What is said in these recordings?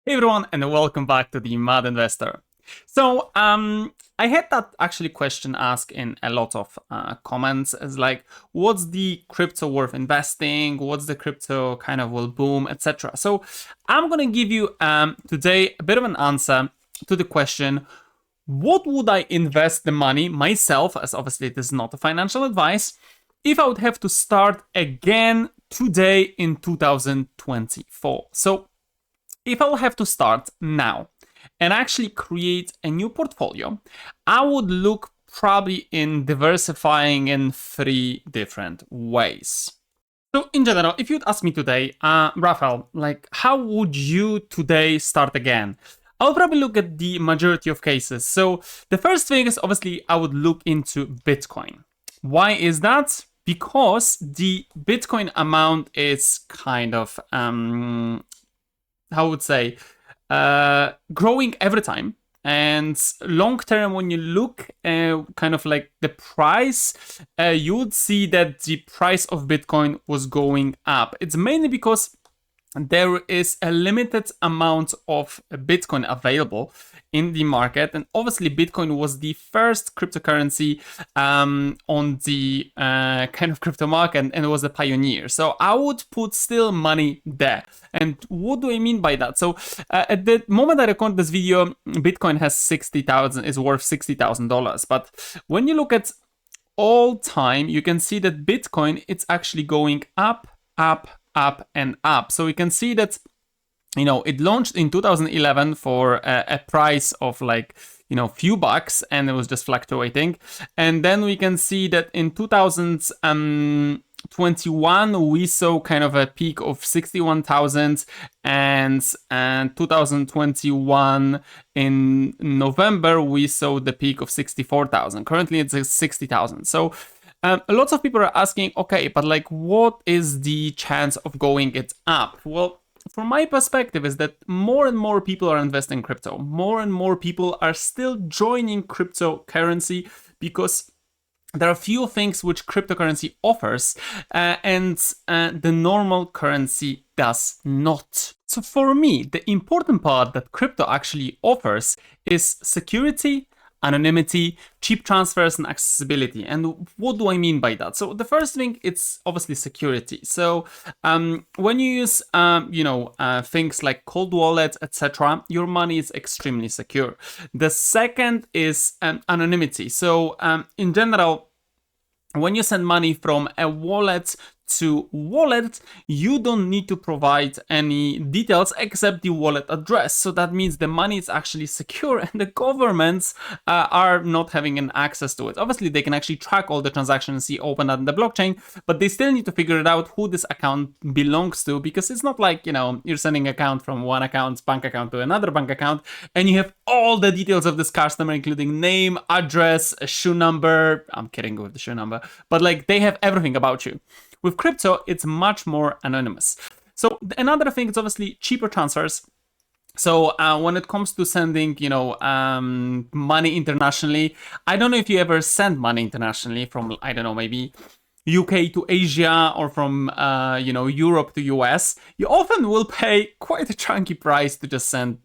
Hey everyone, and welcome back to the Mad Investor. So, I had that actually question asked in a lot of comments as like, what's the crypto worth investing? What's the crypto kind of will boom, etc. So, I'm gonna give you today a bit of an answer to the question, what would I invest the money myself, as obviously this is not a financial advice, if I would have to start again today in 2024. So, if I'll have to start now and actually create a new portfolio, I would look probably in diversifying in 3 different ways. So in general, if you'd ask me today, Rafael, like how would you today start again? I'll probably look at the majority of cases. So the first thing is obviously I would look into Bitcoin. Why is that? Because the Bitcoin amount is kind of how would say, growing every time. And long term, when you look kind of like the price, you would see that the price of Bitcoin was going up. It's mainly because there is a limited amount of Bitcoin available in the market, and obviously Bitcoin was the first cryptocurrency on the kind of crypto market, and it was a pioneer. So I would put still money there. And what do I mean by that? So at the moment I record this video, Bitcoin has is worth $60,000. But when you look at all time, you can see that Bitcoin, it's actually going up, up, up and up. So we can see that, it launched in 2011 for a price of like, few bucks, and it was just fluctuating. And then we can see that in 2021, we saw kind of a peak of 61,000, and 2021 in November, we saw the peak of 64,000. Currently it's 60,000. So lots of people are asking, okay, but like, what is the chance of going it up? Well, from my perspective is that more and more people are investing in crypto. More and more people are still joining cryptocurrency because there are few things which cryptocurrency offers and the normal currency does not. So for me, the important part that crypto actually offers is security, anonymity, cheap transfers, and accessibility. And what do I mean by that? So the first thing, it's obviously security. So when you use things like cold wallets, etc., your money is extremely secure. The second is anonymity. So in general, when you send money from a wallet to wallet, you don't need to provide any details except the wallet address. So that means the money is actually secure, and the governments are not having an access to it. Obviously, they can actually track all the transactions and see open at the blockchain, but they still need to figure it out who this account belongs to, because it's not like, you're sending account from one bank account to another bank account, and you have all the details of this customer, including name, address, a shoe number. I'm kidding with the shoe number, but like they have everything about you. With crypto, it's much more anonymous. So another thing is obviously cheaper transfers. So when it comes to sending, money internationally, I don't know if you ever send money internationally from, I don't know, maybe UK to Asia or from, Europe to US, you often will pay quite a chunky price to just send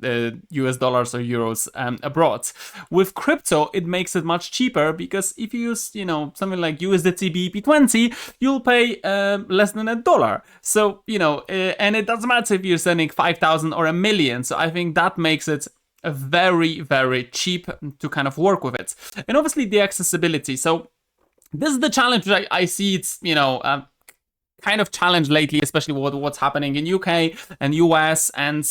US dollars or euros abroad. With crypto, it makes it much cheaper because if you use, something like USDT BEP20, you'll pay less than $1. So, and it doesn't matter if you're sending 5,000 or 1,000,000. So I think that makes it very, very cheap to kind of work with it. And obviously the accessibility. So this is the challenge which I see. It's, kind of challenge lately, especially what's happening in UK and US, and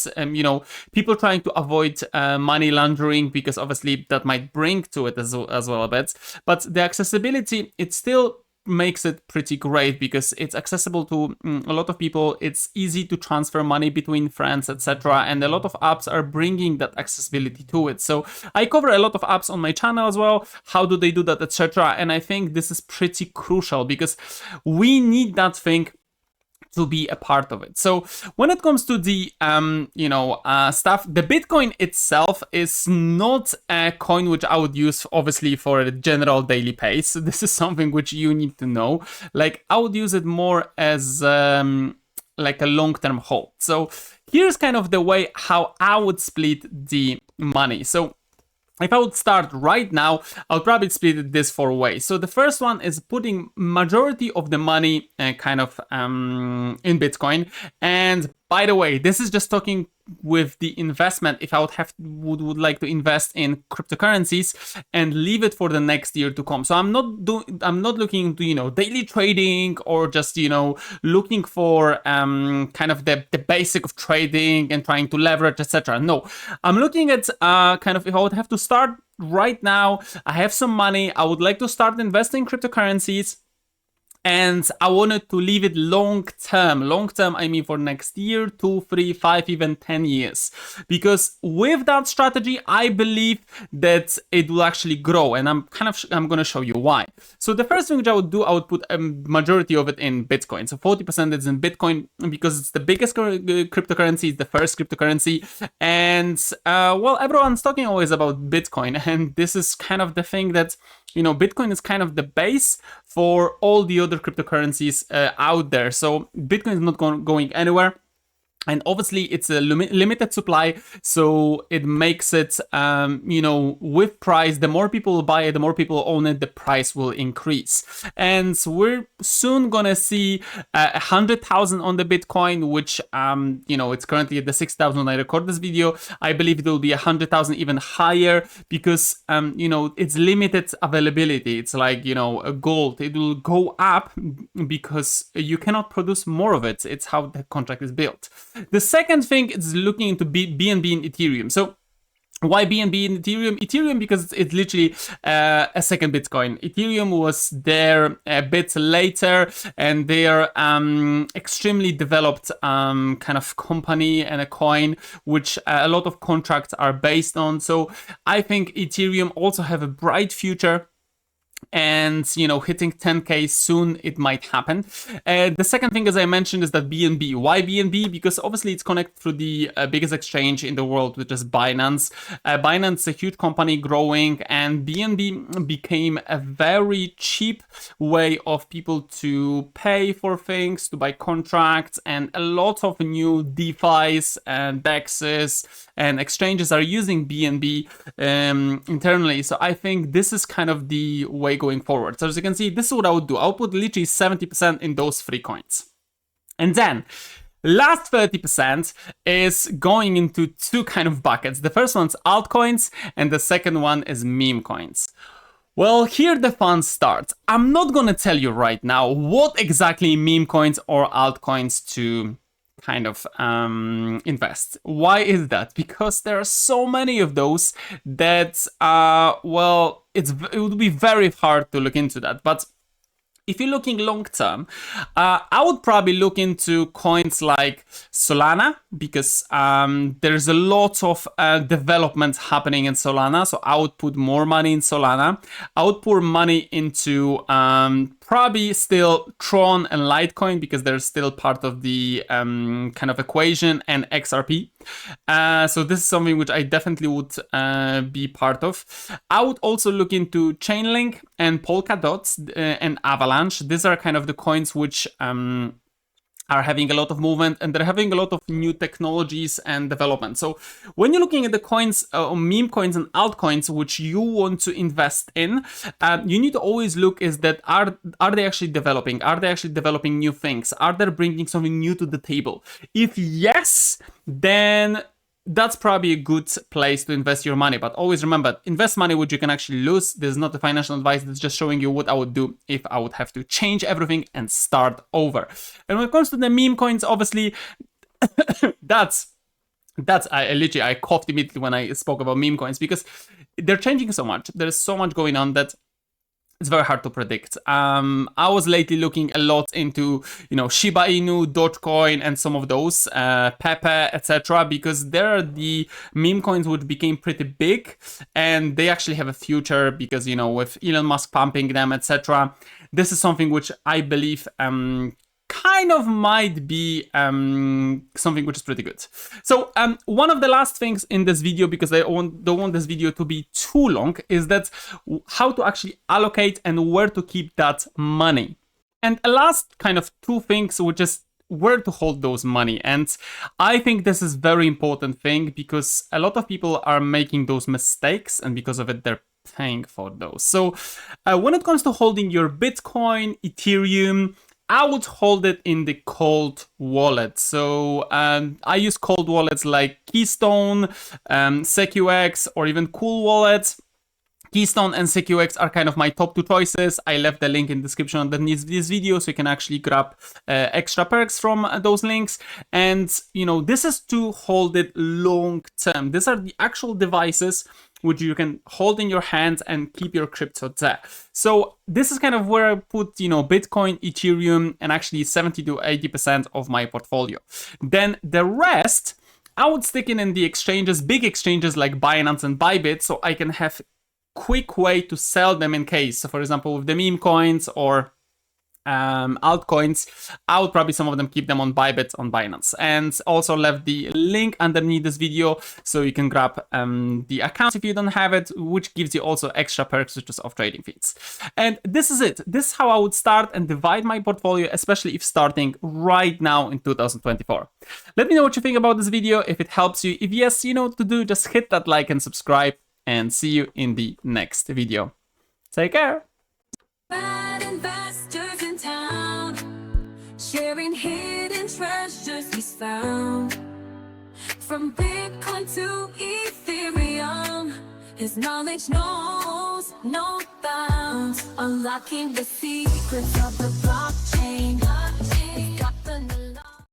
people trying to avoid money laundering, because obviously that might bring to it as well a bit. But the accessibility, it still makes it pretty great because it's accessible to a lot of people. It's easy to transfer money between friends, etc., and a lot of apps are bringing that accessibility to it. So I cover a lot of apps on my channel as well. How do they do that, etc.? And I think this is pretty crucial because we need that thing to be a part of it. So when it comes to the stuff, the Bitcoin itself is not a coin which I would use obviously for a general daily pace. So this is something which you need to know. Like I would use it more as like a long-term hold. So here's kind of the way how I would split the money. So if I would start right now, I'll probably split it this 4 ways. So the first one is putting majority of the money in Bitcoin. And by the way, this is just talking with the investment. If I would like to invest in cryptocurrencies and leave it for the next year to come. So I'm not looking to, daily trading or just, looking for kind of the basic of trading and trying to leverage, etc. No, I'm looking at kind of if I would have to start right now, I have some money, I would like to start investing in cryptocurrencies. And I wanted to leave it long term. Long term, I mean for next year, 2, 3, 5, even 10 years. Because with that strategy, I believe that it will actually grow. And I'm going to show you why. So the first thing which I would do, I would put a majority of it in Bitcoin. So 40% is in Bitcoin because it's the biggest cryptocurrency, it's the first cryptocurrency. And well, everyone's talking always about Bitcoin. And this is kind of the thing that, Bitcoin is kind of the base for all the other cryptocurrencies out there. So Bitcoin is not going anywhere. And obviously it's a limited supply, so it makes it, with price, the more people buy it, the more people own it, the price will increase. And so we're soon gonna see 100,000 on the Bitcoin, which, it's currently at the 6,000 when I record this video. I believe it will be 100,000 even higher because, it's limited availability. It's like, a gold. It will go up because you cannot produce more of it. It's how the contract is built. The second thing is looking into BNB and Ethereum. So why BNB and Ethereum? Ethereum because it's literally a second Bitcoin. Ethereum was there a bit later, and they are extremely developed kind of company and a coin which a lot of contracts are based on. So I think Ethereum also have a bright future. And hitting 10k soon, it might happen. The second thing, as I mentioned, is that BNB. Why BNB? Because obviously it's connected through the biggest exchange in the world, which is Binance. Binance is a huge company growing, and BNB became a very cheap way of people to pay for things, to buy contracts, and a lot of new DeFis and DEXs and exchanges are using BNB internally. So I think this is kind of the way going forward. So as you can see, this is what I would do. I would put literally 70% in those 3 coins. And then last 30% is going into 2 kind of buckets. The first one's altcoins, and the second one is meme coins. Well, here the fun starts. I'm not gonna tell you right now what exactly meme coins or altcoins to kind of invest. Why is that? Because there are so many of those that well, it would be very hard to look into that. But if you're looking long term, I would probably look into coins like Solana, because there's a lot of development happening in Solana. So I would put more money in Solana. I would pour money into probably still Tron and Litecoin, because they're still part of the kind of equation, and XRP. So this is something which I definitely would be part of. I would also look into Chainlink and Polkadot and Avalanche. These are kind of the coins which are having a lot of movement, and they're having a lot of new technologies and development. So when you're looking at the coins, meme coins and altcoins, which you want to invest in, you need to always look is that are they actually developing? Are they actually developing new things? Are they bringing something new to the table? If yes, then that's probably a good place to invest your money. But always remember, invest money which you can actually lose. This is not the financial advice. It's just showing you what I would do if I would have to change everything and start over. And when it comes to the meme coins, obviously, that's I coughed immediately when I spoke about meme coins, because they're changing so much. There's so much going on that it's very hard to predict. I was lately looking a lot into, Shiba Inu, Dogecoin, and some of those, Pepe, etc., because they're the meme coins which became pretty big, and they actually have a future because, with Elon Musk pumping them, etc. This is something which I believe kind of might be something which is pretty good. So one of the last things in this video, because I don't want this video to be too long, is that how to actually allocate and where to keep that money. And a last kind of 2 things, which is where to hold those money. And I think this is very important thing because a lot of people are making those mistakes, and because of it, they're paying for those. So when it comes to holding your Bitcoin, Ethereum, I would hold it in the cold wallet. So I use cold wallets like Keystone, SecuX, or even Cool Wallet. Keystone and SecuX are kind of my top two choices. I left the link in the description underneath this video, so you can actually grab extra perks from those links. And, you know, this is to hold it long term. These are the actual devices which you can hold in your hands and keep your crypto there. So this is kind of where I put, you know, Bitcoin, Ethereum, and actually 70 to 80% of my portfolio. Then the rest, I would stick in the exchanges, big exchanges like Binance and Bybit, so I can have quick way to sell them in case. So for example, with the meme coins or altcoins, I would probably some of them keep them on Bybit on Binance. And also left the link underneath this video so you can grab the account if you don't have it, which gives you also extra perks such as off trading fees. And this is it. This is how I would start and divide my portfolio, especially if starting right now in 2024. Let me know what you think about this video. If it helps you, if yes, you know what to do, just hit that like and subscribe, and see you in the next video. Take care. Bad investors in town, sharing hidden treasures he's found. From Bitcoin to Ethereum, his knowledge knows no bounds. Unlocking the secrets of the blockchain.